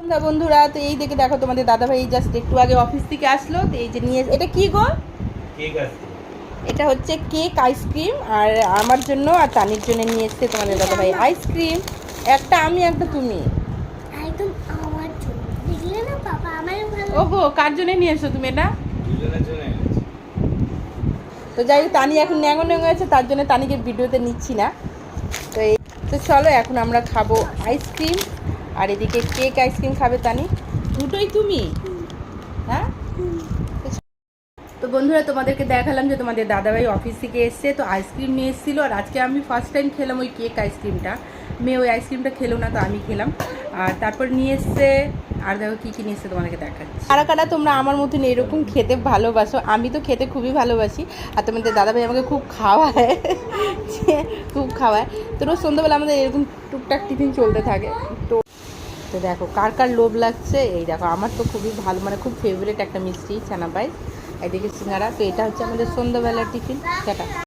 বন্ধুরা, তো এই দেখে দেখো তোমাদের দাদাভাই জাস্ট একটু আগে অফিস থেকে আসলো। তো এই যে নিয়ে, এটা কি গো? কেক আছে। এটা হচ্ছে কেক আইসক্রিম, আর আমার জন্য আর তানির জন্য নিয়ে এসছে তোমাদের দাদাভাই আইসক্রিম। একটা আমি, একটা তুমি। একদম আমার জন্য দেখলে না বাবা, আমারও ভালো। ওগো, কার জন্য নিয়ে এসছো তুমি এটা? দুজনের জন্য এনেছি। তো যাই হোক, তানি এখন ন্যাঙো ন্যাঙো আছে, তার জন্য তানিকে ভিডিওতে নিচ্ছি না। তো এই তো চলো এখন আমরা খাবো আইসক্রিম, আর এদিকে কেক আইসক্রিম খাবে তানি। দুটোই তুমি? হ্যাঁ। তো বন্ধুরা, তোমাদেরকে দেখালাম যে তোমাদের দাদাভাই অফিস থেকে এসছে, তো আইসক্রিম নিয়ে এসেছিলো। আর আজকে আমি ফার্স্ট টাইম খেলাম ওই কেক আইসক্রিমটা। মেয়ে ওই আইসক্রিমটা খেলো না, তো আমি খেলাম। আর তারপর নিয়ে এসছে, আর দেখো কী কী নিয়ে এসছে তোমাদেরকে দেখাচ্ছি। কারা কারা তোমরা আমার মতন এরকম খেতে ভালোবাসো? আমি তো খেতে খুবই ভালোবাসি, আর তোমাদের দাদাভাই আমাকে খুব খাওয়ায়, খুব খাওয়ায়। তো রোজ সন্ধ্যাবেলা আমাদের এরকম টুকটাক টিফিন চলতে থাকে। তো তো দেখো কার কার লোভ লাগছে। এই দেখো, আমার তো খুবই ভালো, মানে খুব ফেভারিট একটা মিষ্টি ছানা পাই, এদিকে সিঙ্গারা। তো এটা হচ্ছে আমাদের সন্ধ্যাবেলার টিফিন। টাটা।